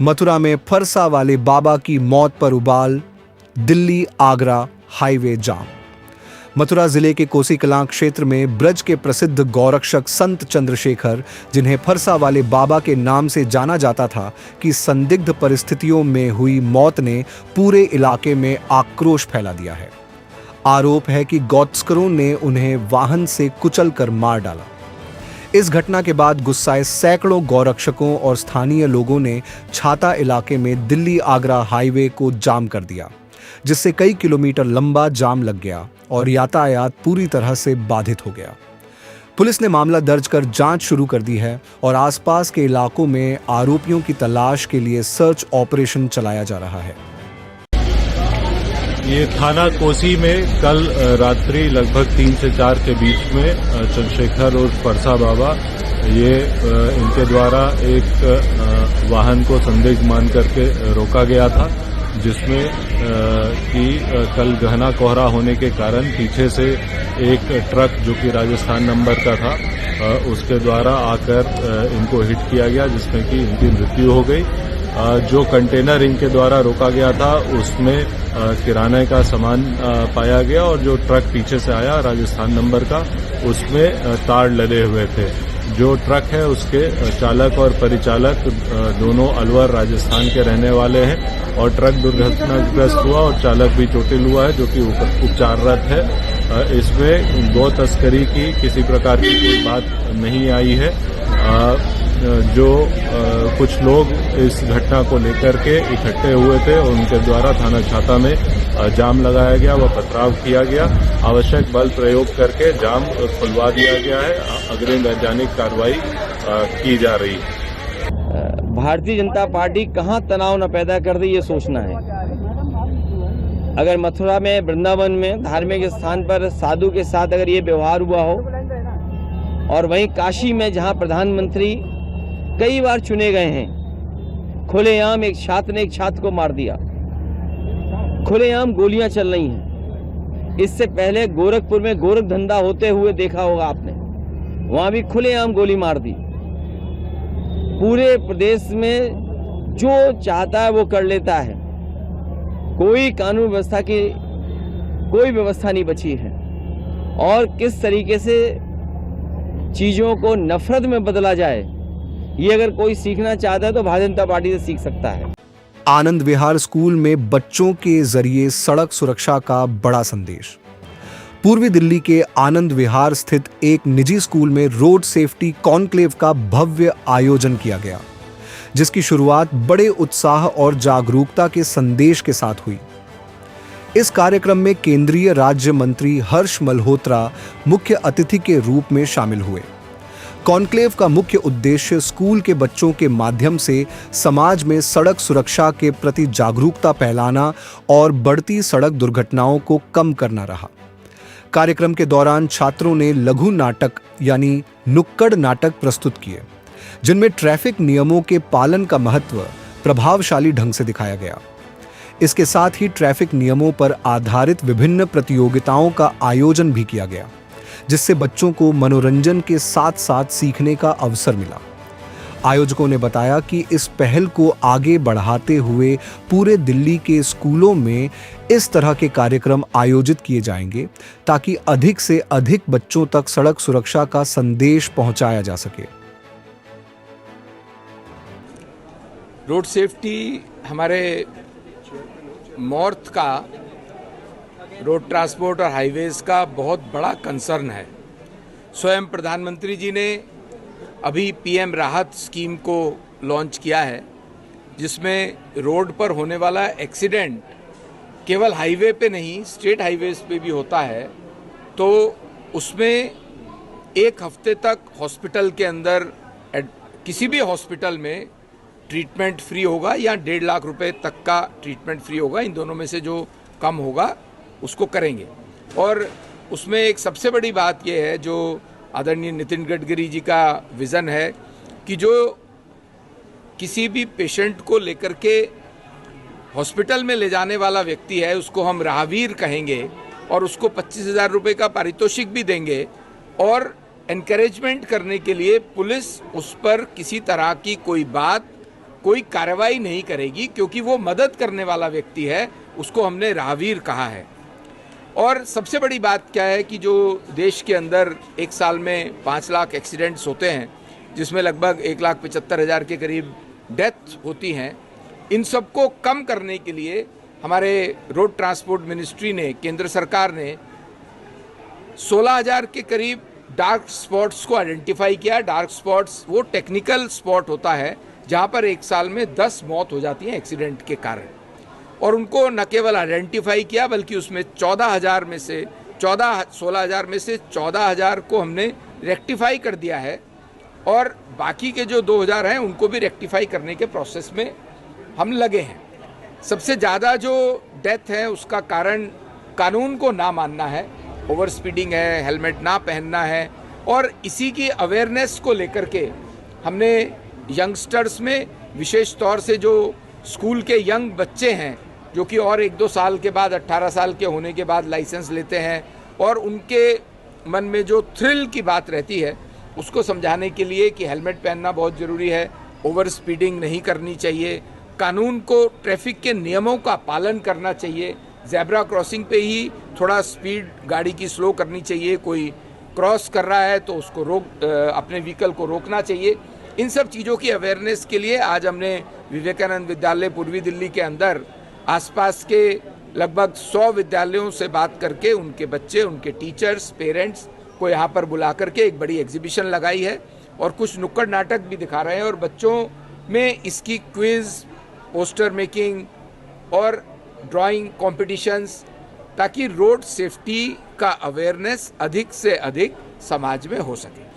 मथुरा में फरसा वाले बाबा की मौत पर उबाल, दिल्ली आगरा हाईवे जाम। मथुरा जिले के कोसी कलां क्षेत्र में ब्रज के प्रसिद्ध गौरक्षक संत चंद्रशेखर, जिन्हें फरसा वाले बाबा के नाम से जाना जाता था, की संदिग्ध परिस्थितियों में हुई मौत ने पूरे इलाके में आक्रोश फैला दिया है। आरोप है कि गौतस्करों ने उन्हें वाहन से कुचलकर मार डाला। इस घटना के बाद गुस्साए सैकड़ों गौरक्षकों और स्थानीय लोगों ने छाता इलाके में दिल्ली आगरा हाईवे को जाम कर दिया, जिससे कई किलोमीटर लंबा जाम लग गया और यातायात पूरी तरह से बाधित हो गया। पुलिस ने मामला दर्ज कर जांच शुरू कर दी है और आसपास के इलाकों में आरोपियों की तलाश के लिए सर्च ऑपरेशन चलाया जा रहा है। ये थाना कोसी में कल रात्रि लगभग 3 से 4 के बीच में चंद्रशेखर और फरसा बाबा, ये इनके द्वारा एक वाहन को संदिग्ध मान करके रोका गया था, जिसमें कि कल घना कोहरा होने के कारण पीछे से एक ट्रक जो कि राजस्थान नंबर का था, उसके द्वारा आकर इनको हिट किया गया, जिसमें कि इनकी मृत्यु हो गई। जो कंटेनर इनके द्वारा रोका गया था उसमें किराने का सामान पाया गया और जो ट्रक पीछे से आया राजस्थान नंबर का, उसमें तार लदे हुए थे। जो ट्रक है उसके चालक और परिचालक दोनों अलवर राजस्थान के रहने वाले हैं और ट्रक दुर्घटनाग्रस्त हुआ और चालक भी चोटिल हुआ है, जो कि उपचाररत है। इसमें गौ तस्करी की किसी प्रकार की कोई बात नहीं आई है। जो कुछ लोग इस घटना को लेकर के इकट्ठे हुए थे, उनके द्वारा थाना छाता में जाम लगाया गया व पथराव किया गया। आवश्यक बल प्रयोग करके जाम खुलवा दिया गया है। अग्रिम वैधानिक कार्रवाई की जा रही है। भारतीय जनता पार्टी कहां तनाव न पैदा कर दे, ये सोचना है। अगर मथुरा में, वृंदावन में, धार्मिक स्थान पर साधु के साथ अगर ये व्यवहार हुआ हो, और वहीं काशी में जहां प्रधानमंत्री कई बार चुने गए हैं, खुलेआम एक छात्र ने एक छात्र को मार दिया, खुलेआम गोलियां चल रही हैं। इससे पहले गोरखपुर में गोरख धंधा होते हुए देखा होगा आपने, वहां भी खुलेआम गोली मार दी। पूरे प्रदेश में जो चाहता है वो कर लेता है, कोई कानून व्यवस्था की कोई व्यवस्था नहीं बची है। और किस तरीके से चीजों को नफरत में बदला जाए, ये अगर कोई सीखना चाहता है तो भारतीय जनता पार्टी से सीख सकता है। आनंद विहार स्कूल में बच्चों के जरिए सड़क सुरक्षा का बड़ा संदेश। पूर्वी दिल्ली के आनंद विहार स्थित एक निजी स्कूल में रोड सेफ्टी कॉन्क्लेव का भव्य आयोजन किया गया, जिसकी शुरुआत बड़े उत्साह और जागरूकता के संदेश के साथ हुई। इस कार्यक्रम में केंद्रीय राज्य मंत्री हर्ष मल्होत्रा मुख्य अतिथि के रूप में शामिल हुए। कॉन्क्लेव का मुख्य उद्देश्य स्कूल के बच्चों के माध्यम से समाज में सड़क सुरक्षा के प्रति जागरूकता फैलाना और बढ़ती सड़क दुर्घटनाओं को कम करना रहा। कार्यक्रम के दौरान छात्रों ने लघु नाटक यानी नुक्कड़ नाटक प्रस्तुत किए, जिनमें ट्रैफिक नियमों के पालन का महत्व प्रभावशाली ढंग से दिखाया गया। इसके साथ ही ट्रैफिक नियमों पर आधारित विभिन्न प्रतियोगिताओं का आयोजन भी किया गया, जिससे बच्चों को मनोरंजन के साथ साथ सीखने का अवसर मिला। आयोजकों ने बताया कि इस पहल को आगे बढ़ाते हुए पूरे दिल्ली के स्कूलों में इस तरह के कार्यक्रम आयोजित किए जाएंगे, ताकि अधिक से अधिक बच्चों तक सड़क सुरक्षा का संदेश पहुंचाया जा सके। रोड सेफ्टी हमारे नॉर्थ का रोड ट्रांसपोर्ट और हाईवेज का बहुत बड़ा कंसर्न है। स्वयं प्रधानमंत्री जी ने अभी पीएम राहत स्कीम को लॉन्च किया है, जिसमें रोड पर होने वाला एक्सीडेंट केवल हाईवे पे नहीं, स्टेट हाईवेज पे भी होता है, तो उसमें 1 हफ्ते तक हॉस्पिटल के अंदर किसी भी हॉस्पिटल में ट्रीटमेंट फ्री होगा या 1.5 लाख रुपए तक का ट्रीटमेंट फ्री होगा। इन दोनों में से जो कम होगा उसको करेंगे। और उसमें एक सबसे बड़ी बात यह है, जो आदरणीय नितिन गडकरी जी का विज़न है, कि जो किसी भी पेशेंट को लेकर के हॉस्पिटल में ले जाने वाला व्यक्ति है, उसको हम राहवीर कहेंगे और उसको 25,000 रुपये का पारितोषिक भी देंगे। और एनकरेजमेंट करने के लिए पुलिस उस पर किसी तरह की कोई बात कोई कार्रवाई नहीं करेगी, क्योंकि वो मदद करने वाला व्यक्ति है, उसको हमने राहगीर कहा है। और सबसे बड़ी बात क्या है कि जो देश के अंदर एक साल में 5 लाख एक्सीडेंट्स होते हैं, जिसमें लगभग 1,75,000 के करीब डेथ होती हैं, इन सबको कम करने के लिए हमारे रोड ट्रांसपोर्ट मिनिस्ट्री ने, केंद्र सरकार ने 16,000 के करीब डार्क स्पॉट्स को आइडेंटिफाई किया। डार्क स्पॉट्स वो टेक्निकल स्पॉट होता है जहां पर एक साल में 10 मौत हो जाती है एक्सीडेंट के कारण, और उनको न केवल आइडेंटिफाई किया बल्कि उसमें 16,000 में से 14,000 को हमने रेक्टिफाई कर दिया है, और बाकी के जो 2,000 हैं उनको भी रेक्टिफाई करने के प्रोसेस में हम लगे हैं। सबसे ज़्यादा जो डेथ है उसका कारण कानून को ना मानना है, ओवर स्पीडिंग है, हेलमेट ना पहनना है, और इसी की अवेयरनेस को लेकर के हमने यंगस्टर्स में, विशेष तौर से जो स्कूल के यंग बच्चे हैं जो कि और 1-2 साल के बाद 18 साल के होने के बाद लाइसेंस लेते हैं, और उनके मन में जो थ्रिल की बात रहती है उसको समझाने के लिए कि हेलमेट पहनना बहुत ज़रूरी है, ओवर स्पीडिंग नहीं करनी चाहिए, कानून को, ट्रैफिक के नियमों का पालन करना चाहिए, ज़ेब्रा क्रॉसिंग पे ही थोड़ा स्पीड गाड़ी की स्लो करनी चाहिए, कोई क्रॉस कर रहा है तो उसको अपने व्हीकल को रोकना चाहिए। इन सब चीज़ों की अवेयरनेस के लिए आज हमने विवेकानंद विद्यालय पूर्वी दिल्ली के अंदर आसपास के लगभग 100 विद्यालयों से बात करके उनके बच्चे, उनके टीचर्स, पेरेंट्स को यहाँ पर बुला करके एक बड़ी एग्जीबिशन लगाई है, और कुछ नुक्कड़ नाटक भी दिखा रहे हैं, और बच्चों में इसकी क्विज, पोस्टर मेकिंग और ड्राइंग कॉम्पिटिशन्स, ताकि रोड सेफ्टी का अवेयरनेस अधिक से अधिक समाज में हो सके।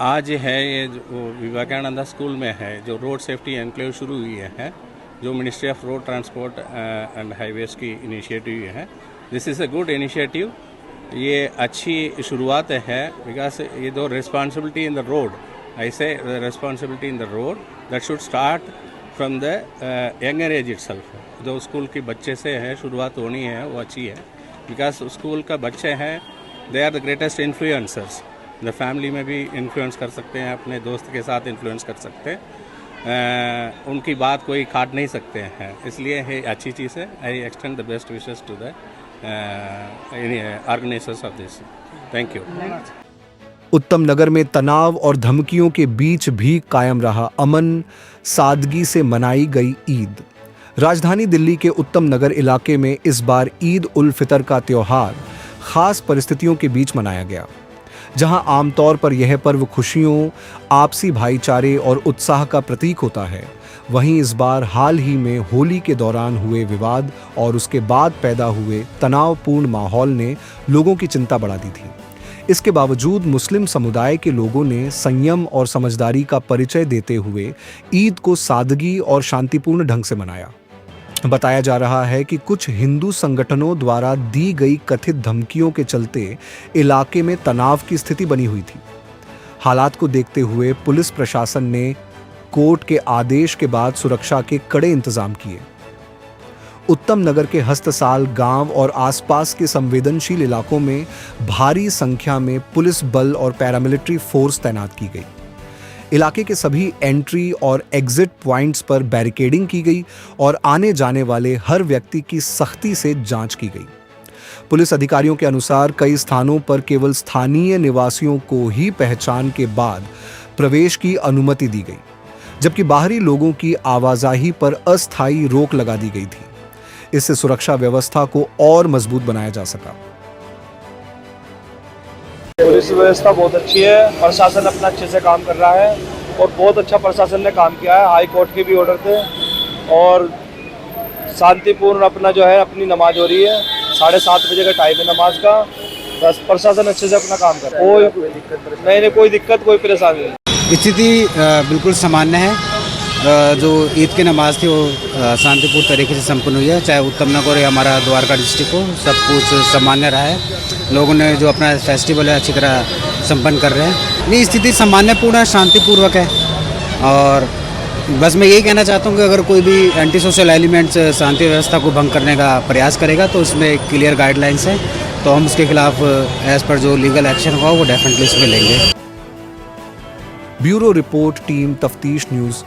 आज है ये जो विवेकानंद स्कूल में है जो रोड सेफ्टी एनक्लेव शुरू हुई है, जो ministry of road transport and highways की इनिशिएटिव है। This is a good initiative, ये अच्छी शुरुआत है, बिकॉज ये दो रिस्पॉन्सिबिलिटी इन द रोड, आई से responsibility in the road that should start from the younger age itself. जो स्कूल के बच्चे से है शुरुआत होनी है वो अच्छी है, बिकॉज स्कूल का बच्चे हैं, they are the greatest influencers. The family में भी इन्फ्लुएंस कर सकते हैं, अपने दोस्त के साथ इन्फ्लुएंस कर सकते हैं, उनकी बात कोई काट नहीं सकते हैं, इसलिए ये अच्छी चीज़ है। I extend the best wishes to the organisers of this. Thank you. Uttam Nagar में तनाव और धमकियों के बीच भी कायम रहा अमन, सादगी से मनाई गई ईद। राजधानी दिल्ली के उत्तम नगर इलाके में इस बार ईद उल फितर का त्योहार खास परिस्थितियों के बीच मनाया गया। जहां आमतौर पर यह पर्व खुशियों, आपसी भाईचारे और उत्साह का प्रतीक होता है, वहीं इस बार हाल ही में होली के दौरान हुए विवाद और उसके बाद पैदा हुए तनावपूर्ण माहौल ने लोगों की चिंता बढ़ा दी थी। इसके बावजूद मुस्लिम समुदाय के लोगों ने संयम और समझदारी का परिचय देते हुए ईद को सादगी और शांतिपूर्ण ढंग से मनाया। बताया जा रहा है कि कुछ हिंदू संगठनों द्वारा दी गई कथित धमकियों के चलते इलाके में तनाव की स्थिति बनी हुई थी। हालात को देखते हुए पुलिस प्रशासन ने कोर्ट के आदेश के बाद सुरक्षा के कड़े इंतजाम किए। उत्तम नगर के हस्तसाल गांव और आसपास के संवेदनशील इलाकों में भारी संख्या में पुलिस बल और पैरामिलिट्री फोर्स तैनात की गई। इलाके के सभी एंट्री और एग्जिट पॉइंट्स पर बैरिकेडिंग की गई और आने जाने वाले हर व्यक्ति की सख्ती से जांच की गई। पुलिस अधिकारियों के अनुसार कई स्थानों पर केवल स्थानीय निवासियों को ही पहचान के बाद प्रवेश की अनुमति दी गई, जबकि बाहरी लोगों की आवाजाही पर अस्थायी रोक लगा दी गई थी। इससे सुरक्षा व्यवस्था को और मजबूत बनाया जा सका। पुलिस व्यवस्था बहुत अच्छी है, प्रशासन अपना अच्छे से काम कर रहा है और बहुत अच्छा प्रशासन ने काम किया है। हाई कोर्ट के भी ऑर्डर थे और शांतिपूर्ण अपना जो है अपनी नमाज हो रही है। 7:30 बजे का टाइम है नमाज का। बस प्रशासन अच्छे से अपना काम कर रहा है, कोई दिक्कत कोई परेशानी नहीं। स्थिति बिल्कुल सामान्य है। जो ईद की नमाज़ थी वो शांतिपूर्ण तरीके से संपन्न हुई है, चाहे उत्तम नगर या हमारा द्वारका डिस्ट्रिक्ट हो, सब कुछ सामान्य रहा है। लोगों ने जो अपना फेस्टिवल है अच्छी तरह संपन्न कर रहे हैं। नहीं, स्थिति सामान्यपूर्ण है, शांतिपूर्वक है। और बस मैं यही कहना चाहता हूँ कि अगर कोई भी एंटी सोशल एलिमेंट्स शांति व्यवस्था को भंग करने का प्रयास करेगा तो इसमें क्लियर गाइडलाइंस है, तो हम उसके खिलाफ एज पर जो लीगल एक्शन होगा वो डेफिनेटली इसमें लेंगे। ब्यूरो रिपोर्ट, टीम तफ्तीश न्यूज़,